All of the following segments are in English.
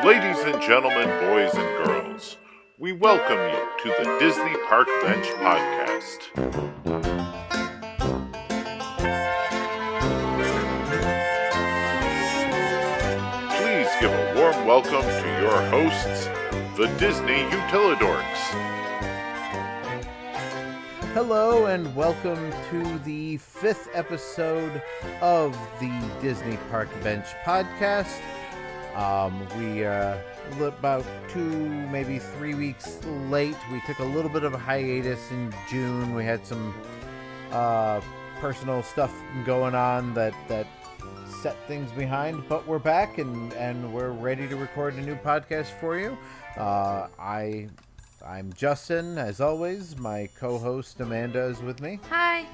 Ladies and gentlemen, boys and girls, we welcome you to the Disney Park Bench Podcast. Please give a warm welcome to your hosts, the Disney Utilidorks. Hello and welcome to the 5th episode of the Disney Park Bench Podcast. We are about 2, maybe 3 weeks late. We took a little bit of a hiatus in June. We had some personal stuff going on that set things behind, but we're back and we're ready to record a new podcast for you. I'm Justin, as always. My co-host Amanda is with me. Hi.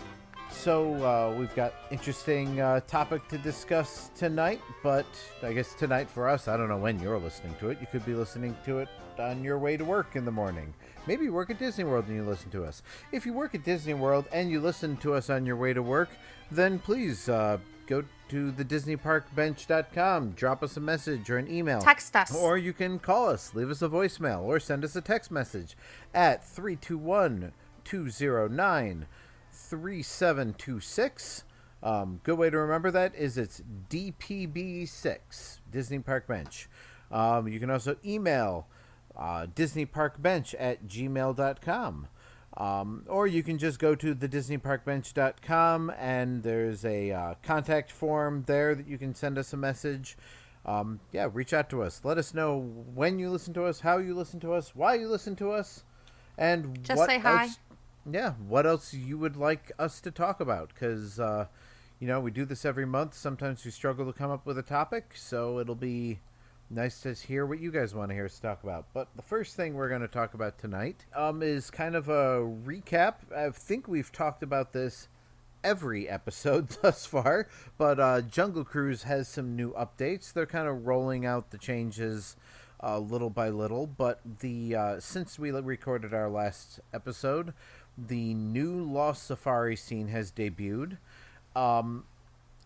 So we've got interesting topic to discuss tonight, but I guess tonight for us, I don't know when you're listening to it. You could be listening to it on your way to work in the morning. Maybe you work at Disney World and you listen to us. If you work at Disney World and you listen to us on your way to work, then please go to the DisneyParkBench.com. Drop us a message or an email. Text us. Or you can call us, leave us a voicemail, or send us a text message at 321-209-3726. Good way to remember that is it's DPB6, Disney Park Bench. You can also email DisneyParkBench@gmail.com. Or you can just go to the DisneyParkBench.com and there's a contact form there that you can send us a message. Reach out to us. Let us know when you listen to us, how you listen to us, why you listen to us, and just what say hi. else, what else you would like us to talk about. Because, we do this every month. Sometimes we struggle to come up with a topic, so it'll be nice to hear what you guys want to hear us talk about. But the first thing we're going to talk about tonight is kind of a recap. I think we've talked about this every episode thus far, but Jungle Cruise has some new updates. They're kind of rolling out the changes little by little, but since we recorded our last episode, the new Lost Safari scene has debuted.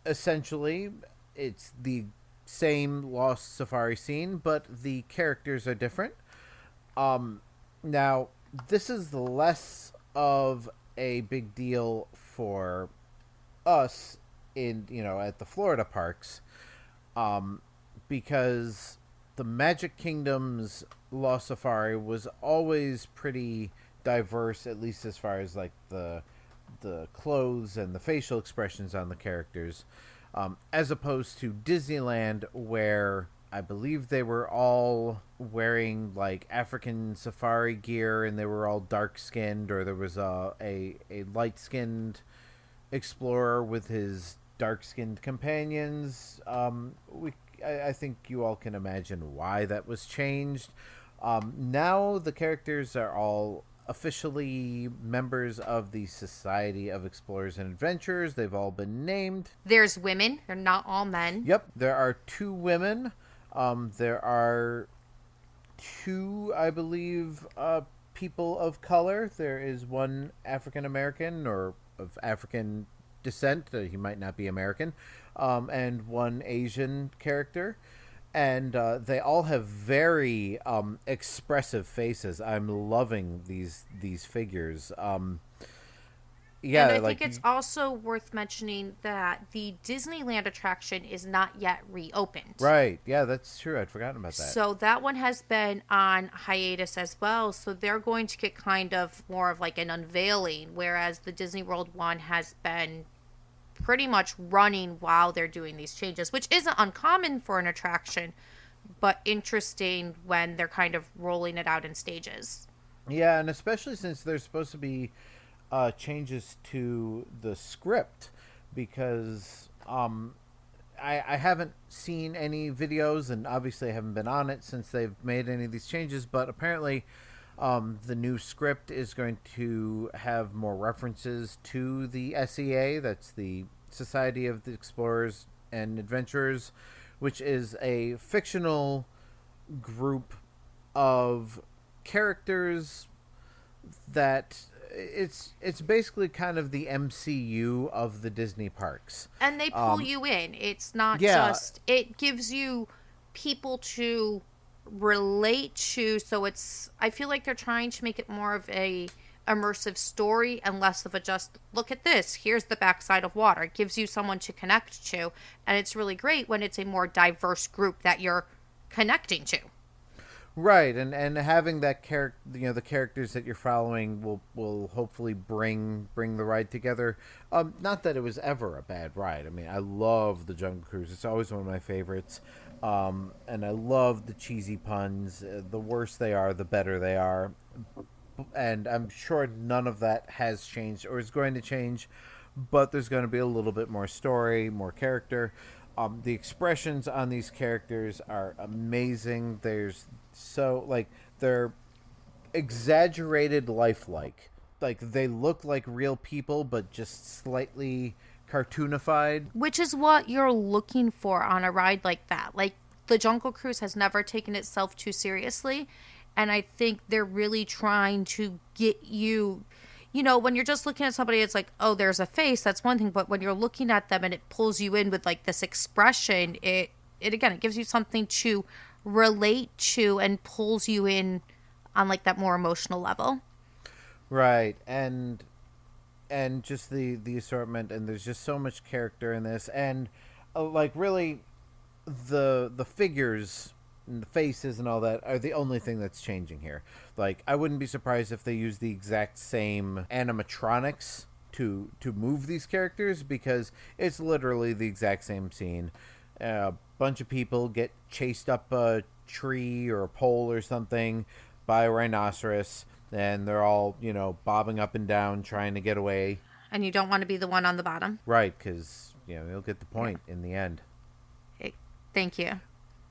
Essentially, it's the same Lost Safari scene, but the characters are different. Now, this is less of a big deal for us at the Florida parks, because the Magic Kingdom's Lost Safari was always pretty diverse, at least as far as like the clothes and the facial expressions on the characters. As opposed to Disneyland, where I believe they were all wearing like African safari gear and they were all dark-skinned, or there was a light-skinned explorer with his dark-skinned companions. I think you all can imagine why that was changed. Now the characters are all officially members of the Society of Explorers and Adventurers. They've all been named. There's women. They're not all men. Yep. There are 2 women. There are 2, I believe, people of color. There is one African American or of African descent. He might not be American. And one Asian character. And they all have very expressive faces. I'm loving these figures. And I think it's also worth mentioning that the Disneyland attraction is not yet reopened. Right. Yeah, that's true. I'd forgotten about that. So that one has been on hiatus as well. So they're going to get kind of more of like an unveiling, whereas the Disney World one has been pretty much running while they're doing these changes, which isn't uncommon for an attraction, but interesting when they're kind of rolling it out in stages. Yeah, and especially since there's supposed to be changes to the script, because I haven't seen any videos, and obviously I haven't been on it since they've made any of these changes, but apparently the new script is going to have more references to the SEA, that's the Society of the Explorers and Adventurers, which is a fictional group of characters that it's basically kind of the MCU of the Disney parks. And they pull you in. It's not just, it gives you people to relate to. So I feel like they're trying to make it more of a immersive story and less of a just look at this, here's the backside of water. It gives you someone to connect to, and it's really great when it's a more diverse group that you're connecting to. Right, and having that character, the characters that you're following will hopefully bring the ride together. Not that it was ever a bad ride. I mean, I love the Jungle Cruise. It's always one of my favorites. And I love the cheesy puns. The worse they are, the better they are. And I'm sure none of that has changed or is going to change, but there's going to be a little bit more story, more character. The expressions on these characters are amazing. They're exaggerated lifelike. Like they look like real people, but just slightly cartoonified. Which is what you're looking for on a ride like that. Like the Jungle Cruise has never taken itself too seriously, and I think they're really trying to get you. When you're just looking at somebody, it's like, oh, there's a face. That's one thing. But when you're looking at them and it pulls you in with like this expression, it gives you something to relate to and pulls you in on like that more emotional level. Right, and just the assortment, and there's just so much character in this, and really, the figures and the faces and all that are the only thing that's changing here. Like, I wouldn't be surprised if they use the exact same animatronics to move these characters, because it's literally the exact same scene. A bunch of people get chased up a tree or a pole or something by a rhinoceros, and they're all, bobbing up and down trying to get away. And you don't want to be the one on the bottom. Right, because, you'll get the point in the end. Thank you.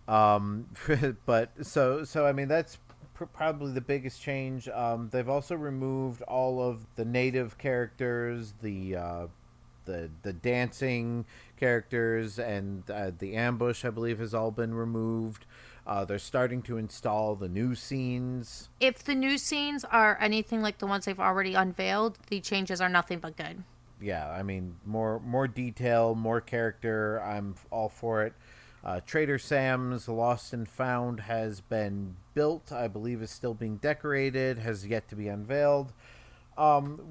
But so I mean, that's probably the biggest change. They've also removed all of the native characters, the dancing characters, and the ambush, I believe, has all been removed. They're starting to install the new scenes. If the new scenes are anything like the ones they've already unveiled, the changes are nothing but good. Yeah, I mean, more detail, more character. I'm all for it. Trader Sam's Lost and Found has been built. I believe is still being decorated. Has yet to be unveiled.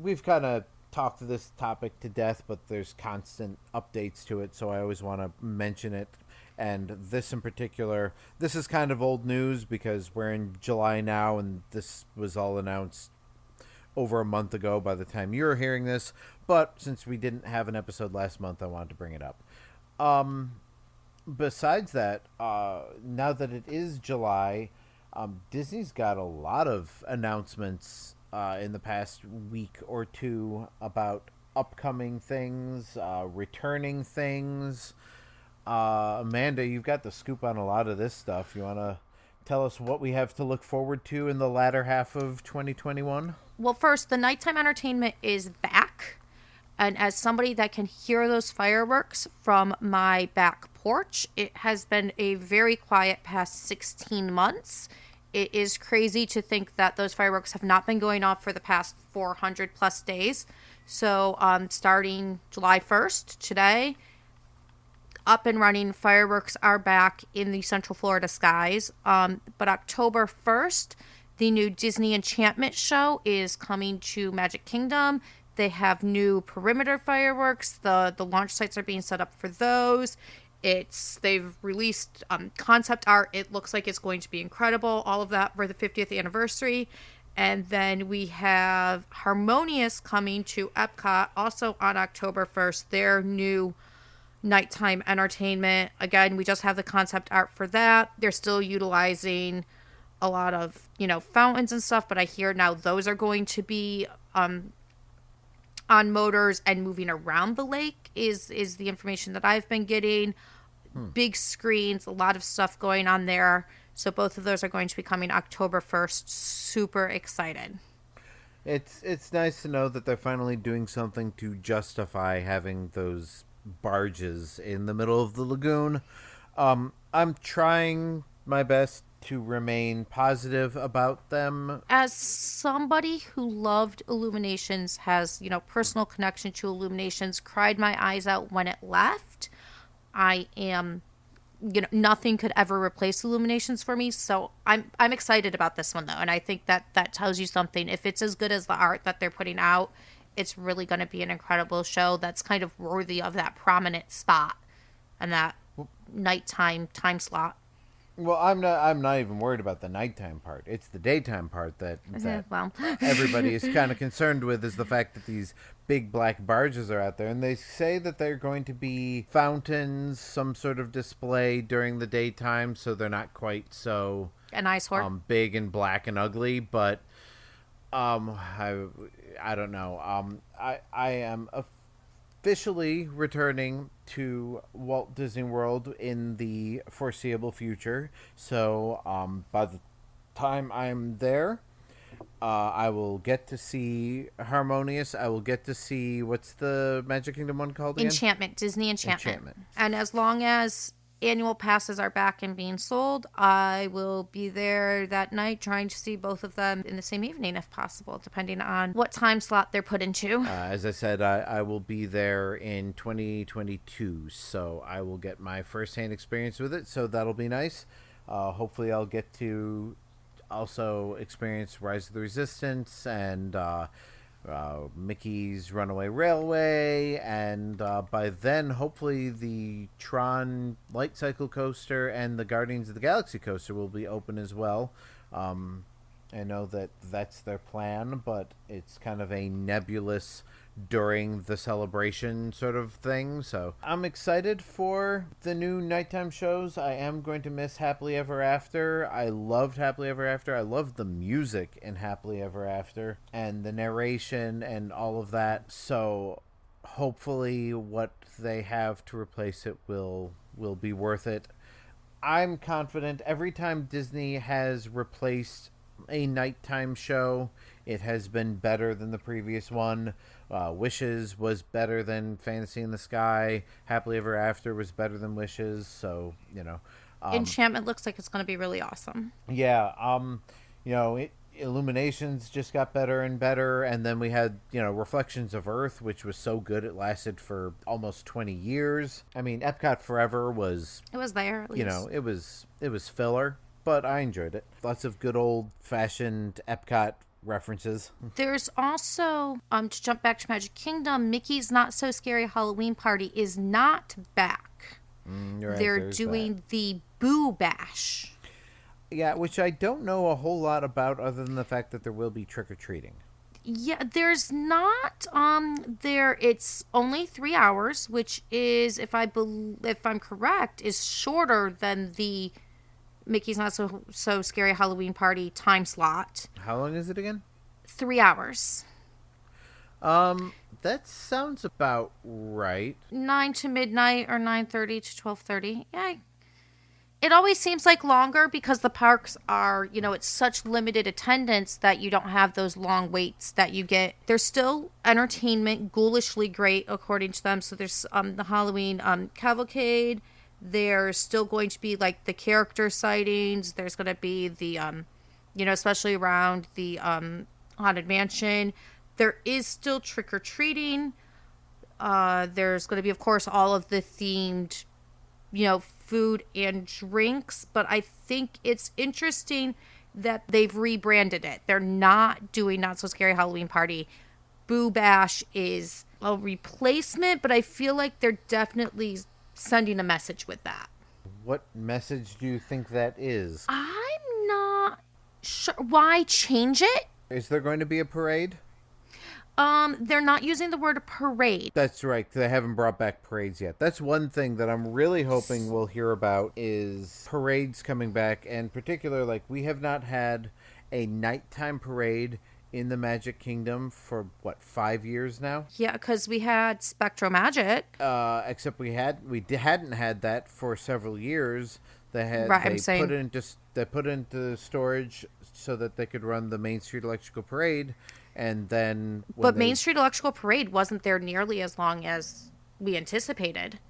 We've kind of talked this topic to death, but there's constant updates to it, so I always want to mention it. And this in particular, this is kind of old news because we're in July now, and this was all announced over a month ago by the time you're hearing this. But since we didn't have an episode last month, I wanted to bring it up. Besides that, now that it is July, Disney's got a lot of announcements in the past week or two about upcoming things, returning things. Amanda, you've got the scoop on a lot of this stuff. You want to tell us what we have to look forward to in the latter half of 2021? Well, first, the nighttime entertainment is back. And as somebody that can hear those fireworks from my back porch, it has been a very quiet past 16 months. It is crazy to think that those fireworks have not been going off for the past 400 plus days. So starting July 1st, today, up and running, fireworks are back in the Central Florida skies. But October 1st, the new Disney Enchantment show is coming to Magic Kingdom. They have new perimeter fireworks. The launch sites are being set up for those. They've released concept art. It looks like it's going to be incredible. All of that for the 50th anniversary. And then we have Harmonious coming to Epcot also on October 1st. Their new nighttime entertainment. Again, we just have the concept art for that. They're still utilizing a lot of, fountains and stuff, but I hear now those are going to be on motors and moving around the lake is the information that I've been getting. Big screens, a lot of stuff going on there. So both of those are going to be coming October 1st. Super excited. It's nice to know that they're finally doing something to justify having those barges in the middle of the lagoon. I'm trying my best to remain positive about them. As somebody who loved Illuminations, has, personal connection to Illuminations, cried my eyes out when it left, I am nothing could ever replace Illuminations for me. So I'm excited about this one though, and I think that tells you something. If it's as good as the art that they're putting out, it's really going to be an incredible show that's kind of worthy of that prominent spot and that nighttime time slot. Well, I'm not even worried about the nighttime part. It's the daytime part that Well, everybody is kind of concerned with, is the fact that these big black barges are out there, and they say that they're going to be fountains, some sort of display during the daytime, so they're not quite so an eyesore. big and black and ugly. But I don't know. I am officially returning to Walt Disney World in the foreseeable future. So by the time I'm there, I will get to see Harmonious. I will get to see, what's the Magic Kingdom one called again? Enchantment. Disney Enchantment. And as long as annual passes are back and being sold, I will be there that night trying to see both of them in the same evening if possible, depending on what time slot they're put into. As I said, I will be there in 2022, so I will get my first-hand experience with it, so that'll be nice. Hopefully I'll get to also experience Rise of the Resistance and Mickey's Runaway Railway, and by then hopefully the Tron Light Cycle Coaster and the Guardians of the Galaxy Coaster will be open as well. I know that that's their plan, but it's kind of a nebulous during the celebration sort of thing. So I'm excited for the new nighttime shows. I am going to miss Happily Ever After. I loved Happily Ever After. I loved the music in Happily Ever After and the narration and all of that. So hopefully what they have to replace it will be worth it. I'm confident every time Disney has replaced a nighttime show, it has been better than the previous one. Wishes was better than Fantasy in the Sky. Happily Ever After was better than Wishes. So, Enchantment looks like it's going to be really awesome. Yeah. Illuminations just got better and better. And then we had, Reflections of Earth, which was so good it lasted for almost 20 years. I mean, Epcot Forever was... It was there, at least. It was filler, but I enjoyed it. Lots of good old-fashioned Epcot references. There's also, to jump back to Magic Kingdom, Mickey's Not So Scary Halloween Party is not back. Right, they're doing the Boo Bash. Yeah, which I don't know a whole lot about other than the fact that there will be trick-or-treating. Yeah, there's not, it's only 3 hours, which is, if I'm correct, is shorter than the Mickey's Not So Scary Halloween Party time slot. How long is it again? 3 hours. That sounds about right. 9 to midnight or 9:30 to 12:30. Yeah. It always seems like longer because the parks are, it's such limited attendance that you don't have those long waits that you get. There's still entertainment, ghoulishly great according to them. So there's the Halloween cavalcade. There's still going to be like the character sightings. There's going to be the, especially around the Haunted Mansion. There is still trick-or-treating. There's going to be, of course, all of the themed, food and drinks. But I think it's interesting that they've rebranded it. They're not doing Not So Scary Halloween Party. Boo Bash is a replacement, but I feel like they're definitely sending a message with that. What message do you think that is? I'm not sure. Why change it? Is there going to be a parade? They're not using the word parade. That's right. They haven't brought back parades yet. That's one thing that I'm really hoping we'll hear about is parades coming back. And particular, we have not had a nighttime parade in the Magic Kingdom for, 5 years now? Yeah, because we had Spectro Magic. Except we hadn't had that for several years. They put it into storage so that they could run the Main Street Electrical Parade. And then... Main Street Electrical Parade wasn't there nearly as long as we anticipated.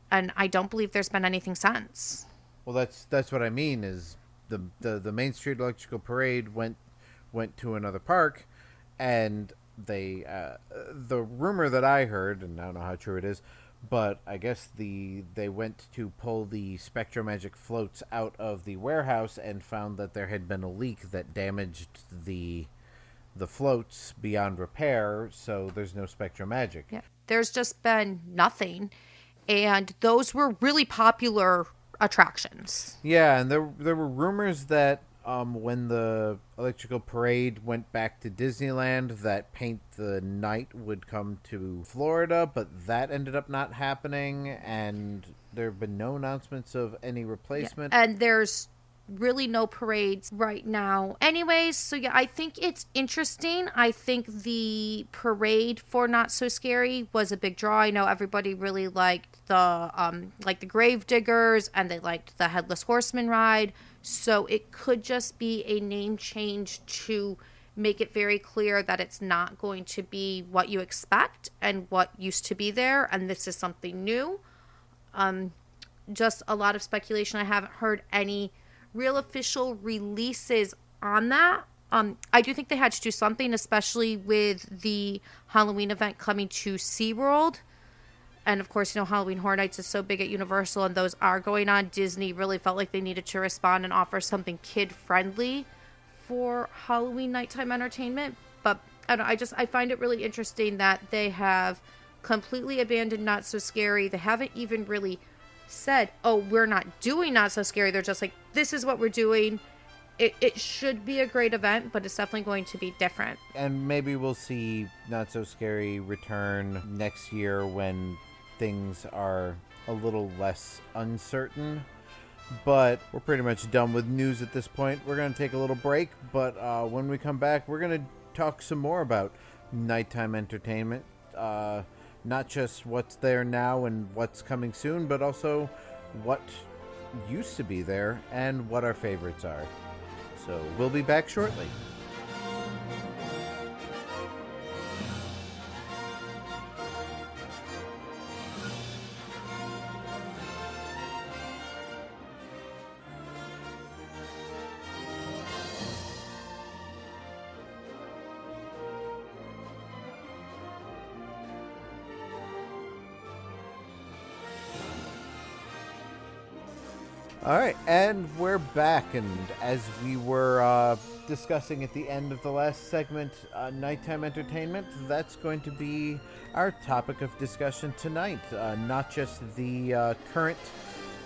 And I don't believe there's been anything since. Well, that's what I mean, is the Main Street Electrical Parade went to another park, and they... the rumor that I heard, and I don't know how true it is, But I guess they went to pull the Spectromagic floats out of the warehouse and found that there had been a leak that damaged the floats beyond repair, so there's no Spectromagic. Yeah. There's just been nothing. And those were really popular attractions. Yeah, and there were rumors that when the electrical parade went back to Disneyland, that Paint the Night would come to Florida, but that ended up not happening, and there have been no announcements of any replacement. Yeah. And there's really no parades right now. Anyways, so yeah, I think it's interesting. I think the parade for Not So Scary was a big draw. I know everybody really liked the Grave Diggers, and they liked the Headless Horseman ride. So it could just be a name change to make it very clear that it's not going to be what you expect and what used to be there, and this is something new. Just a lot of speculation. I haven't heard any real official releases on that. I do think they had to do something, especially with the Halloween event coming to SeaWorld. And of course, Halloween Horror Nights is so big at Universal, and those are going on. Disney really felt like they needed to respond and offer something kid-friendly for Halloween nighttime entertainment. But I don't know, I find it really interesting that they have completely abandoned Not So Scary. They haven't even really said, oh, we're not doing Not So Scary. They're just like, this is what we're doing. It should be a great event, but it's definitely going to be different. And maybe we'll see Not So Scary return next year when things are a little less uncertain. But we're pretty much done with news at this point. We're going to take a little break, but when we come back, we're going to talk some more about nighttime entertainment. Not just what's there now and what's coming soon, but also what used to be there and what our favorites are. So we'll be back shortly. All right, and we're back, and as we were discussing at the end of the last segment, nighttime entertainment, that's going to be our topic of discussion tonight. Not just the current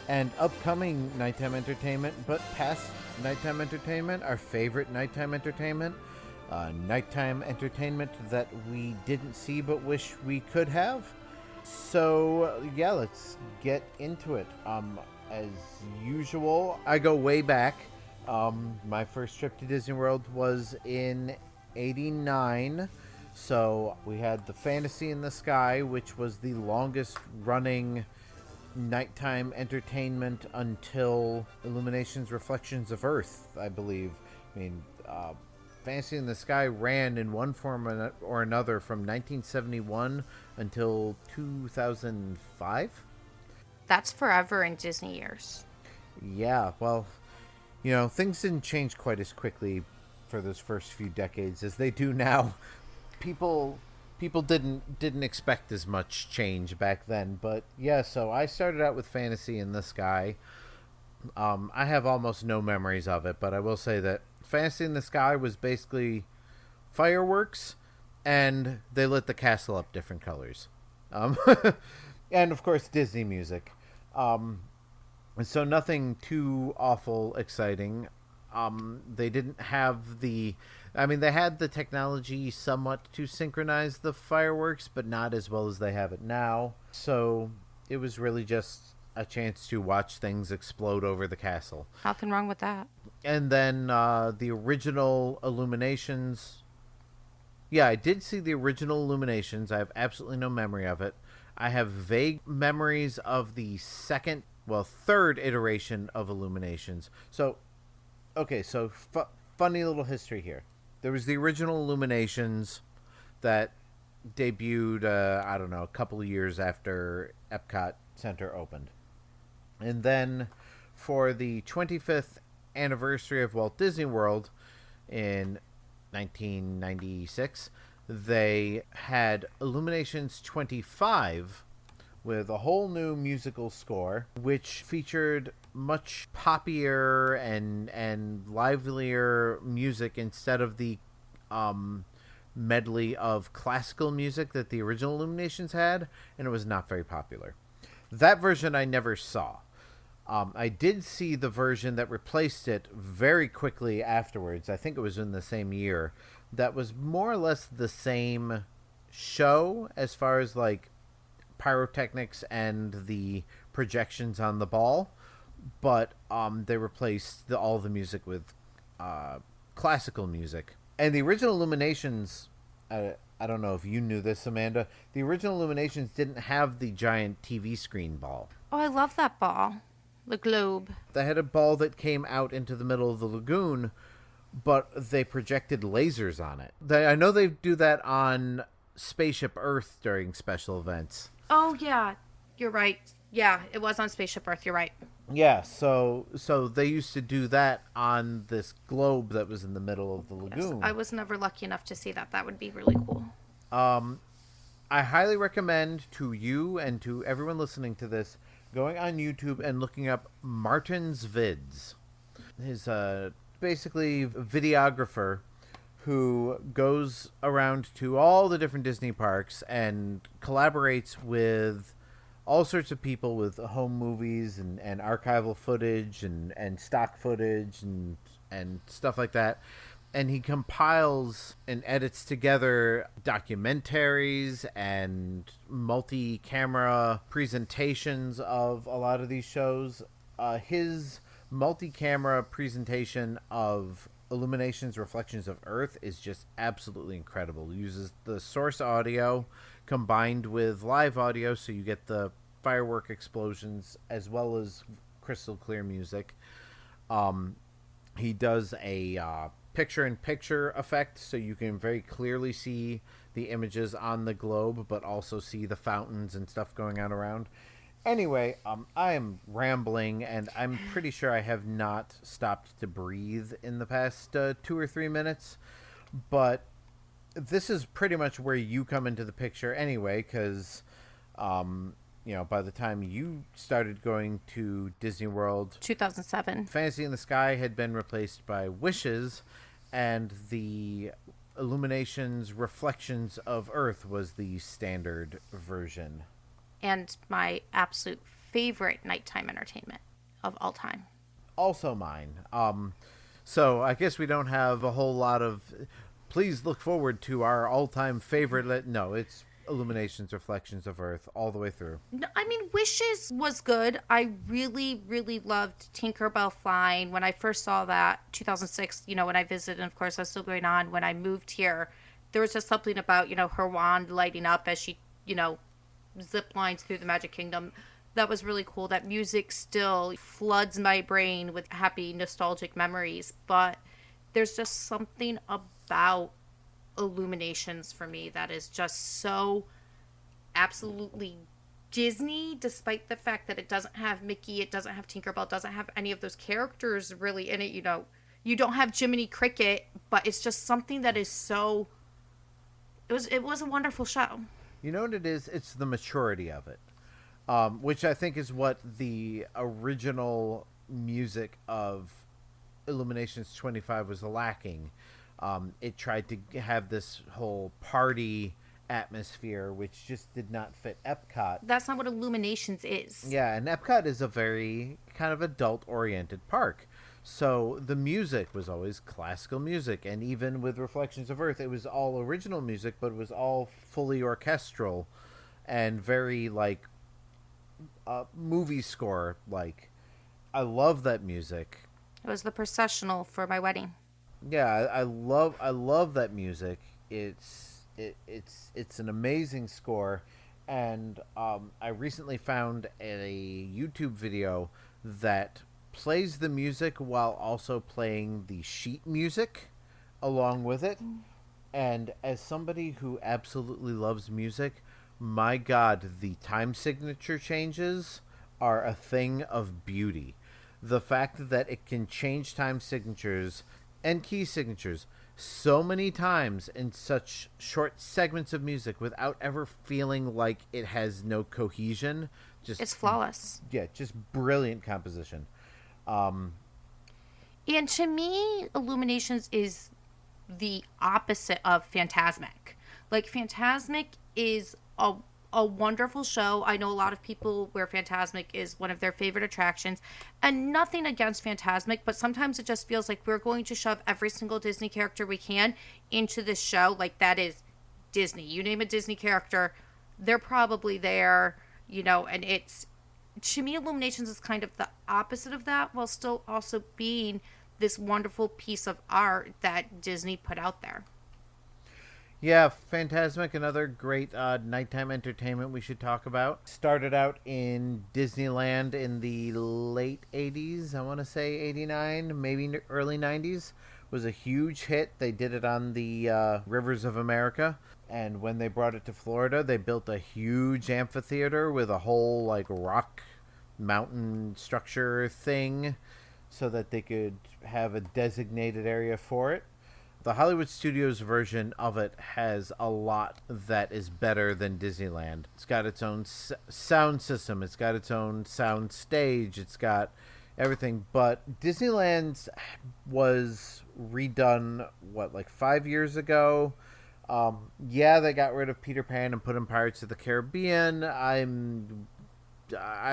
and upcoming nighttime entertainment, but past nighttime entertainment, our favorite nighttime entertainment that we didn't see but wish we could have. So, yeah, let's get into it. As usual, I go way back. My first trip to Disney World was in '89. So we had the Fantasy in the Sky, which was the longest running nighttime entertainment until Illuminations Reflections of Earth, I believe. I mean, Fantasy in the Sky ran in one form or another from 1971 until 2005. That's forever in Disney years. Yeah, well, things didn't change quite as quickly for those first few decades as they do now. People didn't expect as much change back then, but yeah. So I started out with Fantasy in the Sky. I have almost no memories of it, but I will say that Fantasy in the Sky was basically fireworks, and they lit the castle up different colors. And of course Disney music. So nothing too awful exciting. They didn't have they had the technology somewhat to synchronize the fireworks, but not as well as they have it now. So it was really just a chance to watch things explode over the castle. Nothing wrong with that. And then the original Illuminations. Yeah, I did see the original Illuminations. I have absolutely no memory of it. I have vague memories of the third iteration of Illuminations. So, okay, so funny little history here. There was the original Illuminations that debuted, a couple of years after Epcot Center opened. And then for the 25th anniversary of Walt Disney World in 1996, they had Illuminations 25, with a whole new musical score, which featured much poppier and livelier music instead of the medley of classical music that the original Illuminations had, and it was not very popular. That version I never saw. I did see the version that replaced it very quickly afterwards. I think it was in the same year. That was more or less the same show as far as like pyrotechnics and the projections on the ball, but they replaced all the music with classical music. And the original Illuminations, I don't know if you knew this, Amanda, the original Illuminations didn't have the giant TV screen ball. Oh, I love that ball. The globe. They had a ball that came out into the middle of the lagoon, but they projected lasers on it. I know they do that on Spaceship Earth during special events. Oh, yeah. You're right. Yeah, it was on Spaceship Earth. You're right. Yeah, so they used to do that on this globe that was in the middle of the lagoon. Yes, I was never lucky enough to see that. That would be really cool. I highly recommend to you and to everyone listening to this going on YouTube and looking up Martin's Vids. He's basically a videographer who goes around to all the different Disney parks and collaborates with all sorts of people with home movies and archival footage and stock footage and stuff like that. And he compiles and edits together documentaries and multi-camera presentations of a lot of these shows. His multi-camera presentation of Illuminations Reflections of Earth is just absolutely incredible. It uses the source audio combined with live audio, so you get the firework explosions as well as crystal clear music. He does a picture-in-picture effect, so you can very clearly see the images on the globe, but also see the fountains and stuff going on around. Anyway, I am rambling, and I'm pretty sure I have not stopped to breathe in the past 2 or 3 minutes, but this is pretty much where you come into the picture anyway, because by the time you started going to Disney World, 2007, Fantasy in the Sky had been replaced by Wishes, and the Illuminations Reflections of Earth was the standard version. And my absolute favorite nighttime entertainment of all time. Also mine. So I guess we don't have a whole lot of... Please look forward to our all-time favorite... No, it's Illuminations Reflections of Earth all the way through. No, I mean, Wishes was good. I really, really loved Tinkerbell Flying. When I first saw that, 2006, when I visited, and of course I was still going on, when I moved here, there was just something about, her wand lighting up as she, zip lines through the Magic Kingdom. That was really cool. That music still floods my brain with happy, nostalgic memories. But there's just something about Illuminations for me that is just so absolutely Disney, despite the fact that it doesn't have Mickey, it doesn't have Tinkerbell, it doesn't have any of those characters really in it. You don't have Jiminy Cricket, but it's just something that is so... It was a wonderful show. You know what it is? It's the maturity of it, which I think is what the original music of Illuminations 25 was lacking. It tried to have this whole party atmosphere, which just did not fit Epcot. That's not what Illuminations is. Yeah, and Epcot is a very kind of adult-oriented park. So the music was always classical music, and even with Reflections of Earth, it was all original music, but it was all fully orchestral and very, movie score-like. I love that music. It was the processional for my wedding. Yeah, I love that music. It's an amazing score, and I recently found a YouTube video that plays the music while also playing the sheet music along with it. And as somebody who absolutely loves music, my God, the time signature changes are a thing of beauty. The fact that it can change time signatures and key signatures so many times in such short segments of music without ever feeling like it has no cohesion. It's flawless. Yeah, just brilliant composition. And to me, Illuminations is the opposite of Phantasmic. Like, Phantasmic is a wonderful show. I know a lot of people where Phantasmic is one of their favorite attractions. And nothing against Phantasmic, but sometimes it just feels like we're going to shove every single Disney character we can into this show. Like, that is Disney. You name a Disney character, they're probably there, and it's, to me, Illuminations is kind of the opposite of that, while still also being this wonderful piece of art that Disney put out there. Yeah, Phantasmic, another great nighttime entertainment we should talk about. Started out in Disneyland in the late 80s, I want to say 89, maybe early 90s. Was a huge hit. They did it on the Rivers of America. And when they brought it to Florida, they built a huge amphitheater with a whole rock mountain structure thing so that they could have a designated area for it. The Hollywood Studios version of it has a lot that is better than Disneyland. It's got its own sound system. It's got its own sound stage. It's got everything. But Disneyland was redone, 5 years ago? Yeah, they got rid of Peter Pan and put in Pirates of the Caribbean. I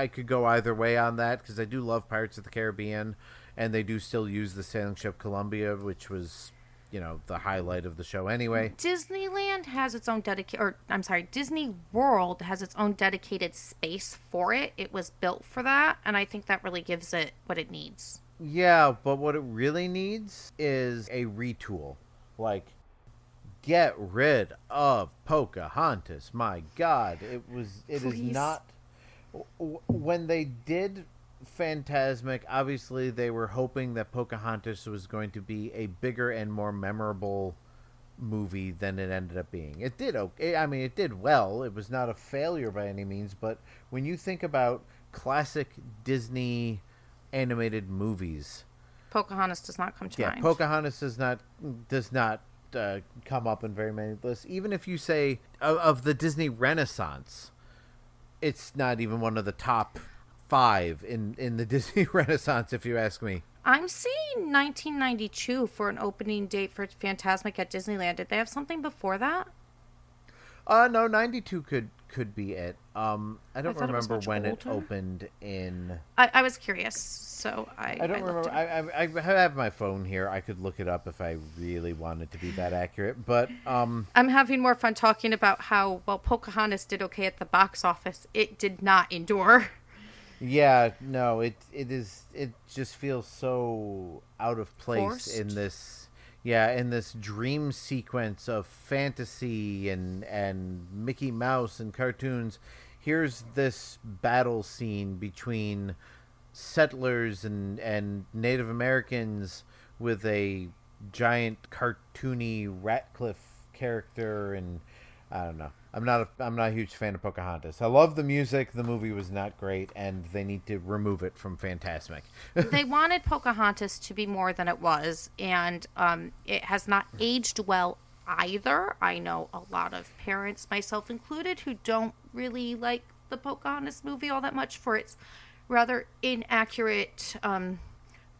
could go either way on that because I do love Pirates of the Caribbean. And they do still use the sailing ship Columbia, which was the highlight of the show anyway. Disneyland has its own Disney World has its own dedicated space for it. It was built for that, and I think that really gives it what it needs. Yeah, but what it really needs is a retool. Get rid of Pocahontas. My God, it is not. When they did Phantasmic, obviously they were hoping that Pocahontas was going to be a bigger and more memorable movie than it ended up being. It did okay. I mean, it did well. It was not a failure by any means, but when you think about classic Disney animated movies, Pocahontas does not come to mind. Pocahontas does not come up in very many lists. Even if you say of the Disney Renaissance, it's not even one of the top 5 in the Disney Renaissance, if you ask me. I'm seeing 1992 for an opening date for Phantasmic at Disneyland. Did they have something before that? No, 92 could be it. I don't remember when older. It opened in. I was curious, so I don't remember. I have my phone here. I could look it up if I really wanted to be that accurate. But I'm having more fun talking about how Pocahontas did okay at the box office. It did not endure. Yeah, no, it just feels so out of place Forced? in this dream sequence of fantasy and Mickey Mouse and cartoons. Here's this battle scene between settlers and Native Americans with a giant cartoony Ratcliffe character, and I don't know. I'm not a huge fan of Pocahontas. I love the music. The movie was not great, and they need to remove it from Phantasmic. They wanted Pocahontas to be more than it was, and it has not aged well either. I know a lot of parents, myself included, who don't really like the Pocahontas movie all that much for its rather inaccurate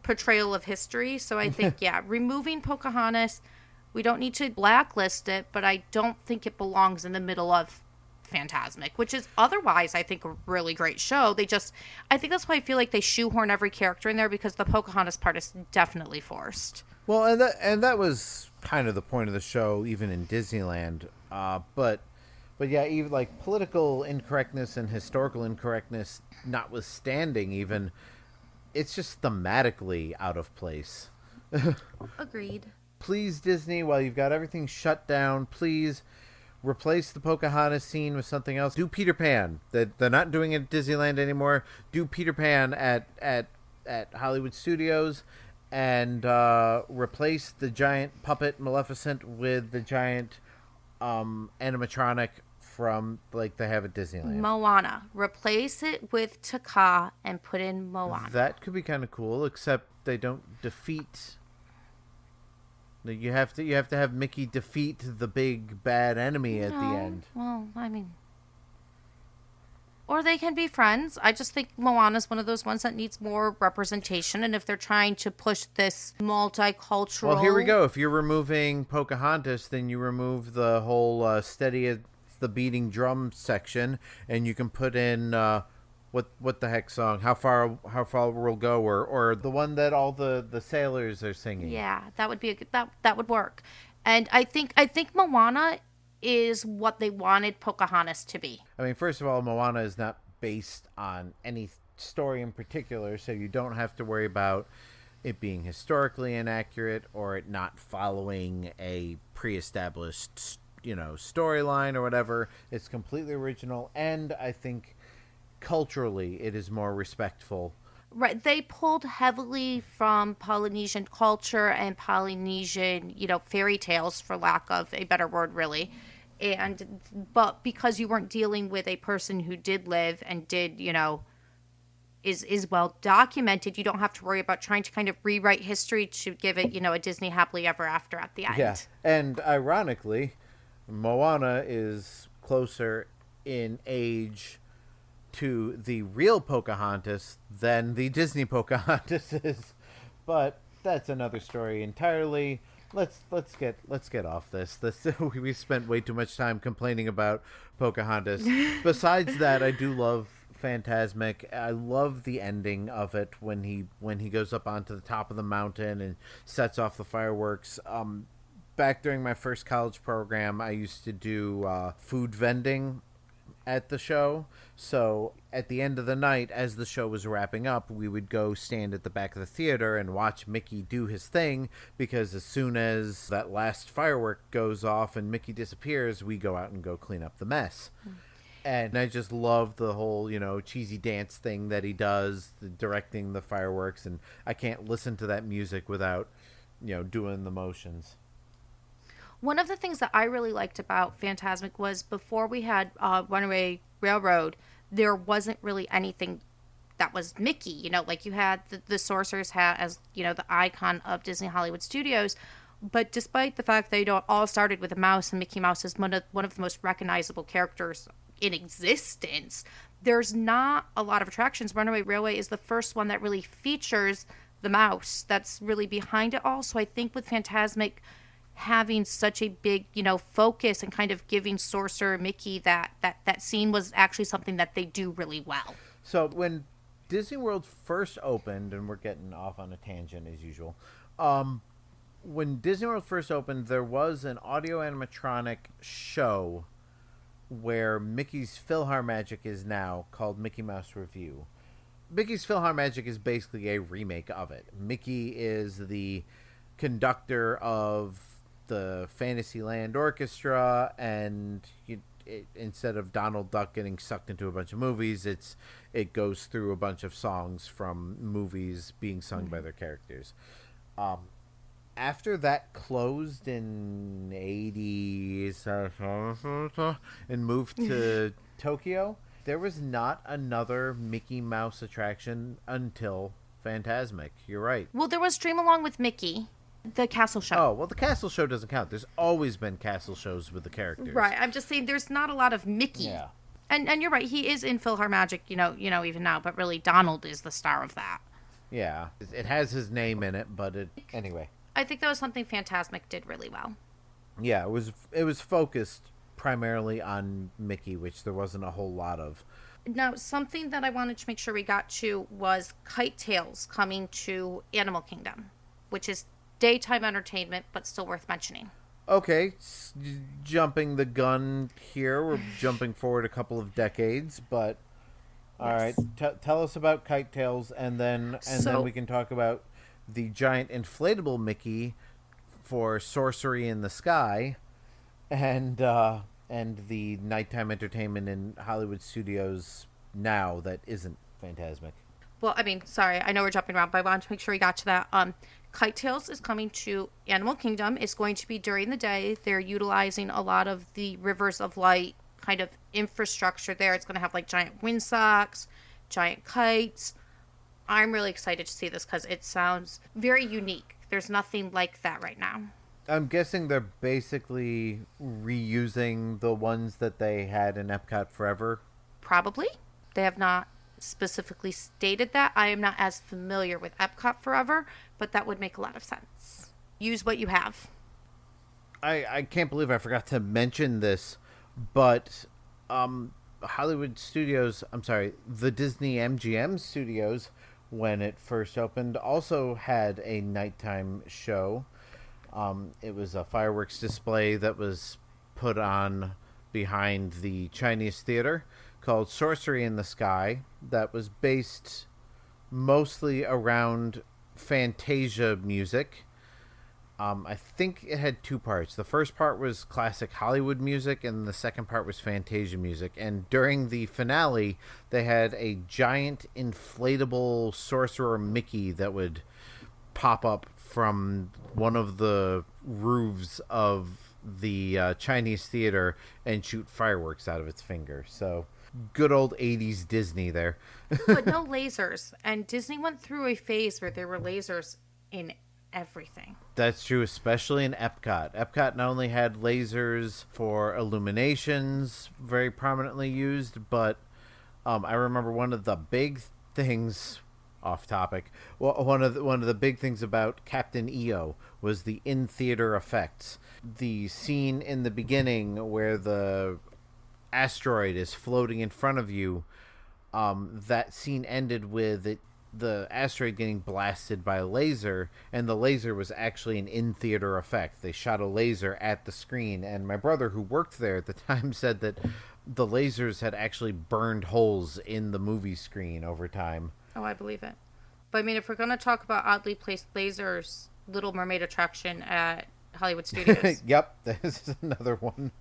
portrayal of history. So I think, removing Pocahontas. We don't need to blacklist it, but I don't think it belongs in the middle of Phantasmic, which is otherwise, I think, a really great show. I think that's why I feel like they shoehorn every character in there, because the Pocahontas part is definitely forced. Well, and that was kind of the point of the show, even in Disneyland. But yeah, even political incorrectness and historical incorrectness notwithstanding, even it's just thematically out of place. Agreed. Please, Disney, while you've got everything shut down, please replace the Pocahontas scene with something else. Do Peter Pan. They're not doing it at Disneyland anymore. Do Peter Pan at Hollywood Studios, and replace the giant puppet Maleficent with the giant animatronic from they have at Disneyland. Moana. Replace it with Taka and put in Moana. That could be kind of cool, except they don't defeat You have to have Mickey defeat the big bad enemy at the end. Well, I mean, or they can be friends. I just think Moana's one of those ones that needs more representation. And if they're trying to push this multicultural... Well, here we go. If you're removing Pocahontas, then you remove the whole steady as the beating drum section, and you can put in what the heck song? How far we'll go, or the one that all the sailors are singing. Yeah, that would be that would work. And I think Moana is what they wanted Pocahontas to be. I mean, first of all, Moana is not based on any story in particular, so you don't have to worry about it being historically inaccurate or it not following a pre-established, storyline or whatever. It's completely original, and I think culturally it is more respectful. Right, they pulled heavily from Polynesian culture and Polynesian, fairy tales, for lack of a better word, really. But because you weren't dealing with a person who did live and did, is well documented, you don't have to worry about trying to kind of rewrite history to give it, a Disney happily ever after at the end. Yeah, and ironically, Moana is closer in age to the real Pocahontas than the Disney Pocahontas is, but that's another story entirely. Let's get off this. We spent way too much time complaining about Pocahontas. Besides that, I do love Fantasmic. I love the ending of it when he goes up onto the top of the mountain and sets off the fireworks. Back during my first college program, I used to do food vending at the show. So at the end of the night, as the show was wrapping up, we would go stand at the back of the theater and watch Mickey do his thing, because as soon as that last firework goes off and Mickey disappears, we go out and go clean up the mess. And I just love the whole, cheesy dance thing that he does, directing the fireworks, and I can't listen to that music without, doing the motions. One of the things that I really liked about Fantasmic was before we had Runaway Railroad, there wasn't really anything that was Mickey. Like you had the Sorcerer's Hat as, the icon of Disney Hollywood Studios. But despite the fact they all started with a mouse, and Mickey Mouse is one of the most recognizable characters in existence, there's not a lot of attractions. Runaway Railway is the first one that really features the mouse that's really behind it all. So I think with Fantasmic having such a big, focus and kind of giving Sorcerer Mickey that scene was actually something that they do really well. So when Disney World first opened, and we're getting off on a tangent as usual, when Disney World first opened, there was an audio animatronic show where Mickey's PhilharMagic is now, called Mickey Mouse Revue. Mickey's PhilharMagic is basically a remake of it. Mickey is the conductor of the Fantasyland Orchestra, and instead of Donald Duck getting sucked into a bunch of movies, it goes through a bunch of songs from movies being sung by their characters. After that closed in 80s and moved to Tokyo, there was not another Mickey Mouse attraction until Fantasmic. You're right. Well, there was Dream Along with Mickey, the castle show. Oh, well, the castle show doesn't count. There's always been castle shows with the characters. Right. I'm just saying there's not a lot of Mickey. Yeah. And you're right. He is in PhilharMagic, even now. But really, Donald is the star of that. Yeah. It has his name in it, but anyway. I think that was something Fantasmic did really well. Yeah, it was focused primarily on Mickey, which there wasn't a whole lot of. Now, something that I wanted to make sure we got to was Kite Tales coming to Animal Kingdom, which is daytime entertainment, but still worth mentioning. Okay, jumping the gun here. We're jumping forward a couple of decades, but all right. Tell us about Kite Tales, and then we can talk about the giant inflatable Mickey for Sorcery in the Sky, and the nighttime entertainment in Hollywood studios now that isn't Fantasmic. Well, I mean, sorry, I know we're jumping around, but I wanted to make sure we got to that. Kite Tales is coming to Animal Kingdom. It's going to be during the day. They're utilizing a lot of the Rivers of Light kind of infrastructure there. It's going to have like giant windsocks, giant kites. I'm really excited to see this because it sounds very unique. There's nothing like that right now. I'm guessing they're basically reusing the ones that they had in Epcot Forever. Probably. They have not specifically stated that. I am not as familiar with Epcot Forever, but that would make a lot of sense. Use what you have. I can't believe I forgot to mention this, but Hollywood Studios, I'm sorry, the Disney MGM Studios, when it first opened, also had a nighttime show. It was a fireworks display that was put on behind the Chinese theater called Sorcery in the Sky, that was based mostly around Fantasia music. I think it had two parts. The first part was classic Hollywood music, and the second part was Fantasia music. And during the finale, they had a giant inflatable sorcerer Mickey that would pop up from one of the roofs of the Chinese theater and shoot fireworks out of its finger. So, good old 80s Disney there. But no lasers. And Disney went through a phase where there were lasers in everything. That's true, especially in Epcot. Epcot not only had lasers for illuminations, very prominently used, but I remember one of the big things, off topic, one of the big things about Captain EO was the in-theater effects. The scene in the beginning where the asteroid is floating in front of you, that scene ended with the asteroid getting blasted by a laser, and the laser was actually an in-theater effect. They shot a laser at the screen, and my brother, who worked there at the time, said that the lasers had actually burned holes in the movie screen over time. Oh, I believe it. But I mean, if we're going to talk about oddly placed lasers, Little Mermaid attraction at Hollywood Studios. Yep, this is another one.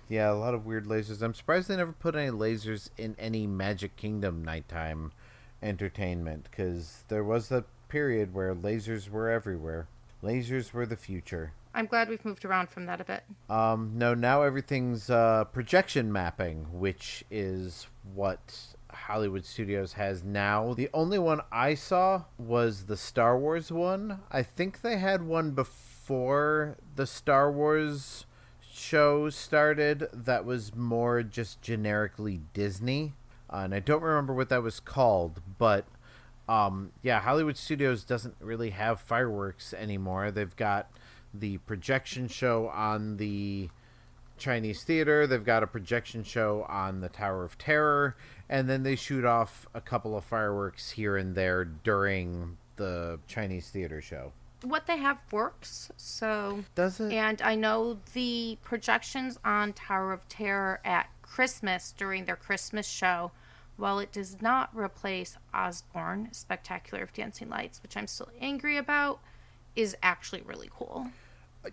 Yeah, a lot of weird lasers. I'm surprised they never put any lasers in any Magic Kingdom nighttime entertainment, because there was a period where lasers were everywhere. Lasers were the future. I'm glad we've moved around from that a bit. No, now everything's projection mapping, which is what Hollywood Studios has now. The only one I saw was the Star Wars one. I think they had one before the Star Wars show started that was more just generically Disney. And I don't remember what that was called, but yeah, Hollywood Studios doesn't really have fireworks anymore. They've got the projection show on the Chinese theater, they've got a projection show on the Tower of Terror, and then they shoot off a couple of fireworks here and there during the Chinese theater show. What they have works, so... Does it? And I know the projections on Tower of Terror at Christmas during their Christmas show, while it does not replace Osborne Spectacular of Dancing Lights, which I'm still angry about, is actually really cool.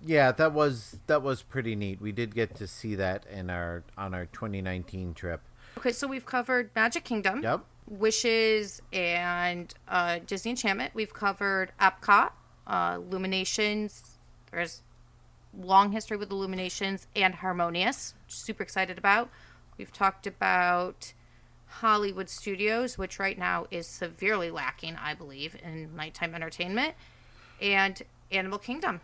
Yeah, that was pretty neat. We did get to see that on our 2019 trip. Okay, so we've covered Magic Kingdom, Yep. Wishes, and Disney Enchantment. We've covered Epcot, Illuminations. There's long history with Illuminations and Harmonious, which I'm super excited about. We've talked about Hollywood Studios, which right now is severely lacking, I believe, in nighttime entertainment, and Animal Kingdom,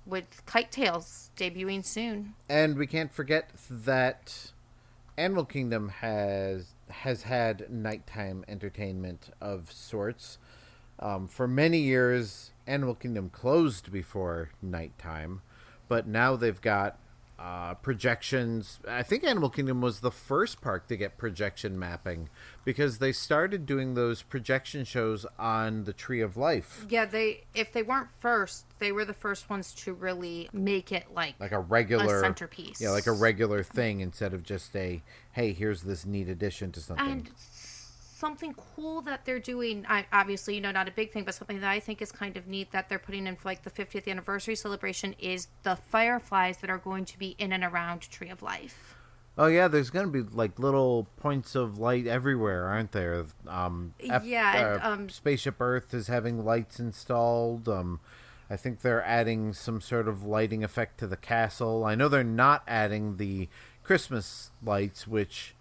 with Kite Tales debuting soon. And we can't forget that Animal Kingdom has had nighttime entertainment of sorts. For many years, Animal Kingdom closed before nighttime, but now they've got projections. I think Animal Kingdom was the first park to get projection mapping, because they started doing those projection shows on the Tree of Life. Yeah, if they weren't first, they were the first ones to really make it like a regular centerpiece. Yeah, like a regular thing instead of just hey, here's this neat addition to something. And something cool that they're doing, obviously, not a big thing, but something that I think is kind of neat that they're putting in for like the 50th anniversary celebration is the fireflies that are going to be in and around Tree of Life. Oh yeah, there's going to be like little points of light everywhere, aren't there? Spaceship Earth is having lights installed. I think they're adding some sort of lighting effect to the castle. I know they're not adding the Christmas lights, which,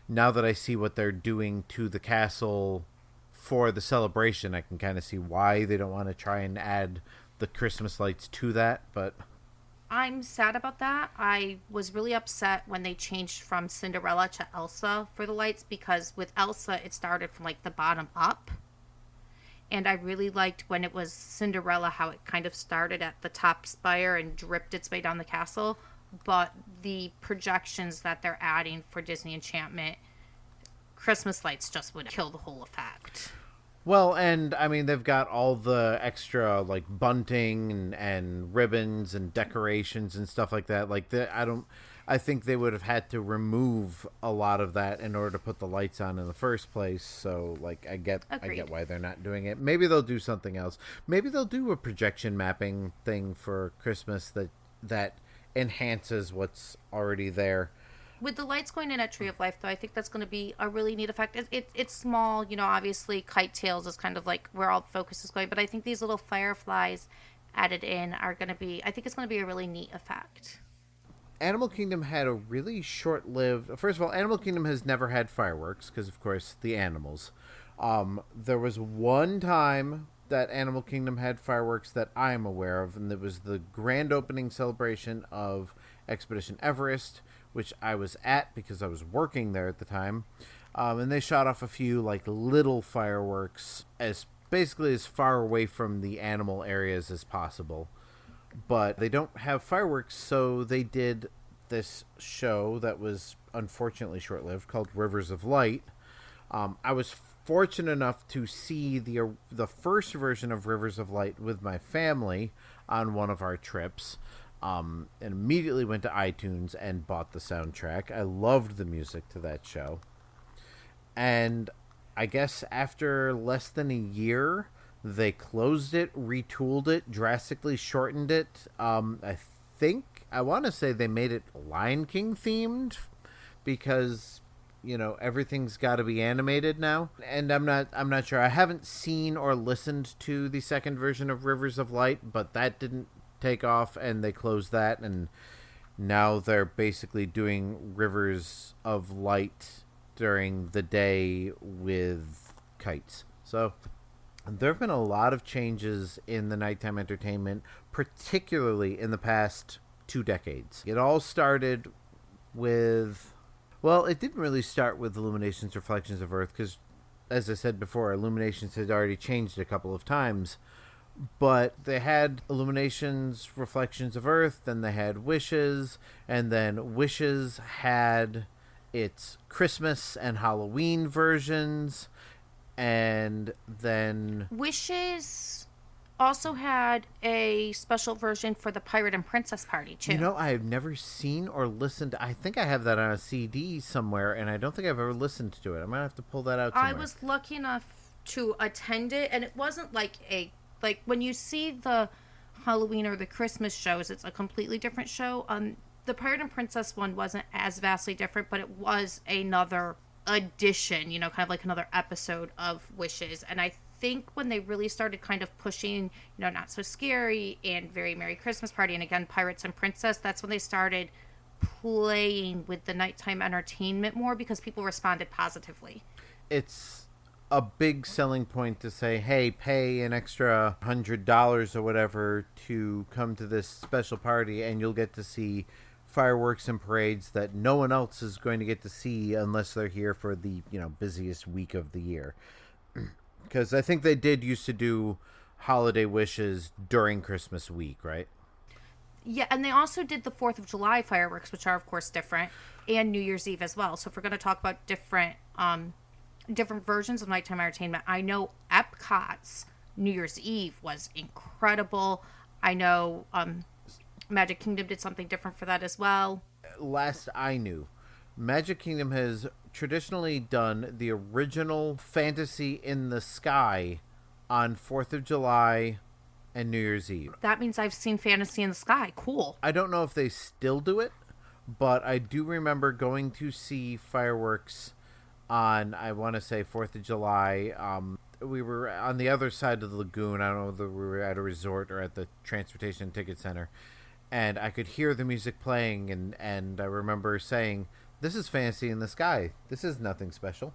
now that I see what they're doing to the castle for the celebration, I can kind of see why they don't want to try and add the Christmas lights to that, but I'm sad about that. I was really upset when they changed from Cinderella to Elsa for the lights, because with Elsa it started from like the bottom up. And I really liked when it was Cinderella how it kind of started at the top spire and dripped its way down the castle. But the projections that they're adding for Disney Enchantment Christmas lights just would kill the whole effect. well, and I mean they've got all the extra like bunting and ribbons and decorations and stuff like that. Like I think they would have had to remove a lot of that in order to put the lights on in the first place. So like I get why they're not doing it. Maybe they'll do something else. Maybe they'll do a projection mapping thing for Christmas that enhances what's already there. With the lights going in at Tree of Life, though, I think that's going to be a really neat effect. It's small, obviously Kite Tails is kind of like where all the focus is going, but I think these little fireflies added in are going to be, I think it's going to be a really neat effect. Animal Kingdom had a really short-lived... First of all, Animal Kingdom has never had fireworks because, of course, the animals. There was one time that Animal Kingdom had fireworks that I am aware of, and it was the grand opening celebration of Expedition Everest, which I was at because I was working there at the time. And they shot off a few like little fireworks basically as far away from the animal areas as possible. But they don't have fireworks, so they did this show that was unfortunately short-lived called Rivers of Light. I was fortunate enough to see the first version of Rivers of Light with my family on one of our trips. And immediately went to iTunes and bought the soundtrack. I loved the music to that show. And I guess after less than a year, they closed it, retooled it, drastically shortened it. I want to say they made it Lion King themed because, everything's got to be animated now. And I'm not sure. I haven't seen or listened to the second version of Rivers of Light, but that didn't take off, and they closed that, and now they're basically doing Rivers of Light during the day with kites. So there have been a lot of changes in the nighttime entertainment, particularly in the past 2 decades. It all started with, well, it didn't really start with Illuminations Reflections of Earth because, as I said before, Illuminations had already changed a couple of times. But they had Illuminations, Reflections of Earth, then they had Wishes, and then Wishes had its Christmas and Halloween versions, and then... Wishes also had a special version for the Pirate and Princess Party, too. I have never seen or listened... I think I have that on a CD somewhere, and I don't think I've ever listened to it. I'm going to have to pull that out somewhere. I was lucky enough to attend it, and it wasn't like when you see the Halloween or the Christmas shows, it's a completely different show. The Pirate and Princess one wasn't as vastly different, but it was another addition, kind of like another episode of Wishes. And I think when they really started kind of pushing, Not So Scary and Very Merry Christmas Party, and again, Pirates and Princess, that's when they started playing with the nighttime entertainment more because people responded positively. It's a big selling point to say, hey, pay an extra $100 or whatever to come to this special party, and you'll get to see fireworks and parades that no one else is going to get to see unless they're here for the busiest week of the year. Because I think they did used to do holiday wishes during Christmas week, right? Yeah, and they also did the 4th of July fireworks, which are of course different, and New Year's Eve as well. So if we're going to talk about different versions of nighttime entertainment, I know Epcot's New Year's Eve was incredible. I know Magic Kingdom did something different for that as well. Last I knew, Magic Kingdom has traditionally done the original Fantasy in the Sky on 4th of July and New Year's Eve. That means I've seen Fantasy in the Sky. Cool. I don't know if they still do it, but I do remember going to see fireworks on, I want to say, 4th of July. We were on the other side of the lagoon. I don't know whether we were at a resort or at the Transportation and Ticket Center. And I could hear the music playing, and I remember saying, this is fantasy in the sky. This is nothing special.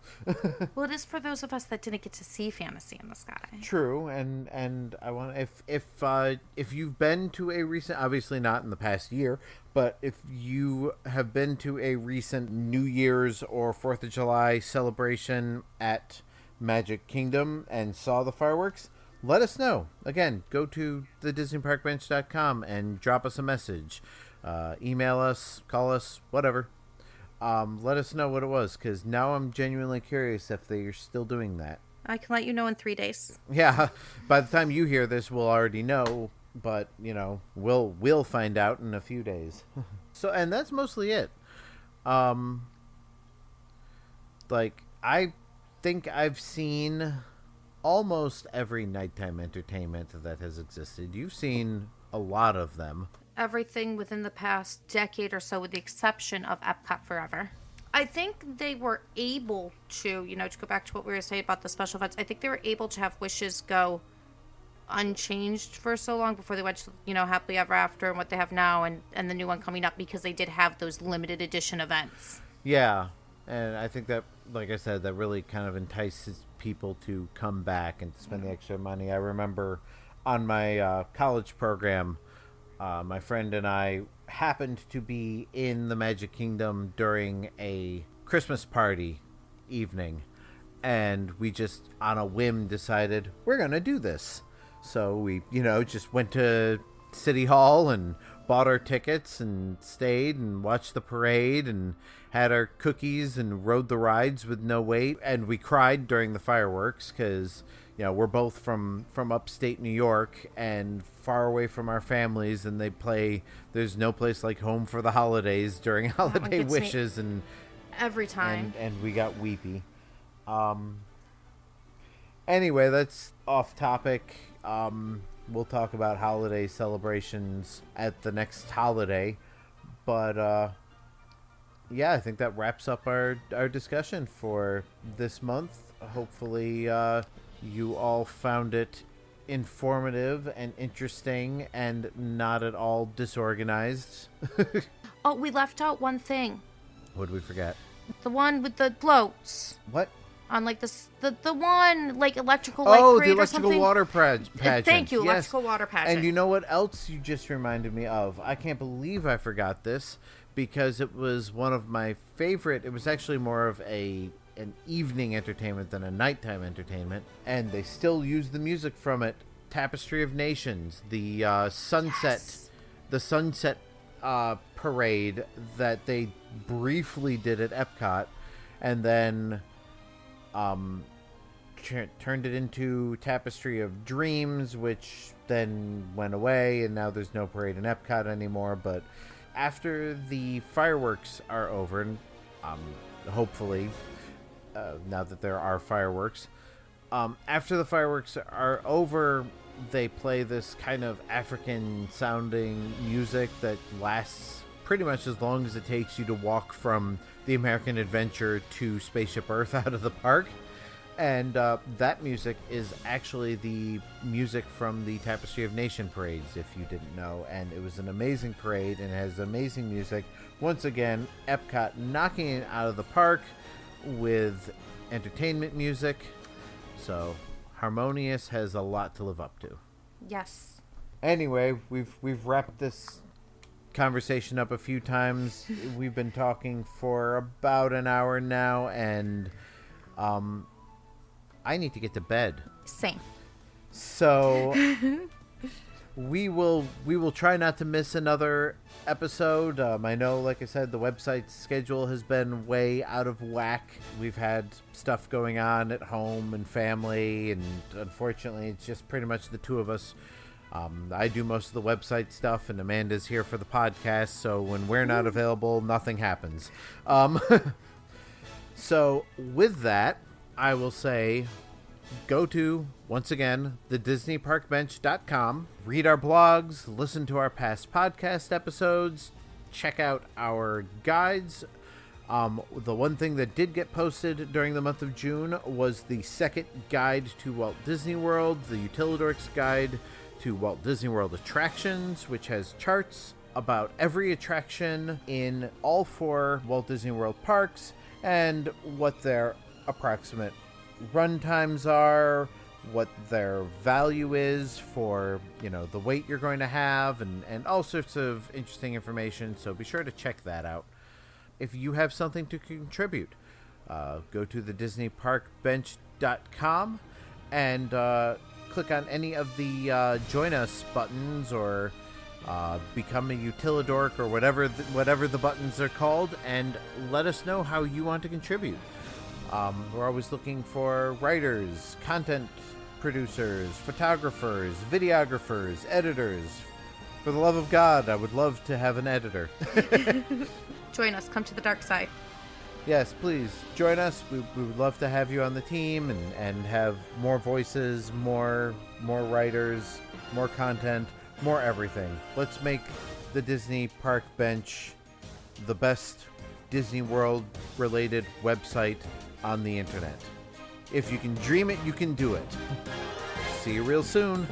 Well, it is for those of us that didn't get to see fantasy in the sky. True, and I want if you've been to a recent, obviously not in the past year, but if you have been to a recent New Year's or 4th of July celebration at Magic Kingdom and saw the fireworks, let us know. Again, go to the DisneyParkBench.com and drop us a message. Email us, call us, whatever. Let us know what it was, because now I'm genuinely curious if they're still doing that. I can let you know in 3 days. Yeah, by the time you hear this, we'll already know, but, we'll find out in a few days. So, and that's mostly it. I think I've seen almost every nighttime entertainment that has existed. You've seen a lot of them. Everything within the past decade or so, with the exception of Epcot Forever. I think they were able to, to go back to what we were saying about the special events, I think they were able to have Wishes go unchanged for so long before they went to, Happily Ever After and what they have now and the new one coming up, because they did have those limited edition events. Yeah, and I think that, like I said, that really kind of entices people to come back and to spend the extra money. I remember on my college program, my friend and I happened to be in the Magic Kingdom during a Christmas party evening, and we just on a whim decided we're going to do this. So we, just went to City Hall and bought our tickets and stayed and watched the parade and had our cookies and rode the rides with no wait. And we cried during the fireworks because, we're both from upstate New York and far away from our families, and they play There's No Place Like Home for the Holidays during holiday wishes, and every time. And we got weepy. Anyway, that's off topic. We'll talk about holiday celebrations at the next holiday. But, yeah, I think that wraps up our discussion for this month. Hopefully, you all found it informative and interesting and not at all disorganized. Oh, we left out one thing. What did we forget? The one with the floats. What? On the one electrical light parade the or electrical something. water pageant. Thank you, yes. electrical water pageant. And you know what else you just reminded me of? I can't believe I forgot this, because it was one of my favorite. It was actually more of an evening entertainment than a nighttime entertainment, and they still use the music from it. Tapestry of Nations, the sunset parade that they briefly did at Epcot, and then turned it into Tapestry of Dreams, which then went away, and now there's no parade in Epcot anymore. But after the fireworks are over, and hopefully, now that there are fireworks, after the fireworks are over, they play this kind of African-sounding music that lasts pretty much as long as it takes you to walk from the American Adventure to Spaceship Earth out of the park. And that music is actually the music from the Tapestry of Nation parades, if you didn't know. And it was an amazing parade and has amazing music. Once again, Epcot knocking it out of the park with entertainment music. So Harmonious has a lot to live up to. Yes. Anyway, we've wrapped this conversation up a few times. We've been talking for about an hour now, and I need to get to bed. Same. So we will try not to miss another episode. I know, like I said, the website's schedule has been way out of whack. We've had stuff going on at home and family, and unfortunately it's just pretty much the two of us. I do most of the website stuff, and Amanda's here for the podcast, so when we're not available, nothing happens. So with that, I will say, go to, once again, thedisneyparkbench.com. Read our blogs, listen to our past podcast episodes, check out our guides. The one thing that did get posted during the month of June was the second guide to Walt Disney World, the Utilidork's guide to Walt Disney World attractions, which has charts about every attraction in all 4 Walt Disney World parks and what their approximate run times are, what their value is for, the wait you're going to have, and all sorts of interesting information. So be sure to check that out. If you have something to contribute, go to the DisneyParkBench.com and click on any of the Join Us buttons or become a Utilidork or whatever the buttons are called, and let us know how you want to contribute. We're always looking for writers, content producers, photographers, videographers, editors. For the love of God, I would love to have an editor. Join us. Come to the dark side. Yes, please join us. We would love to have you on the team and have more voices, more writers, more content, more everything. Let's make the Disney Park Bench the best Disney World related website on the internet. If you can dream it, you can do it. See you real soon.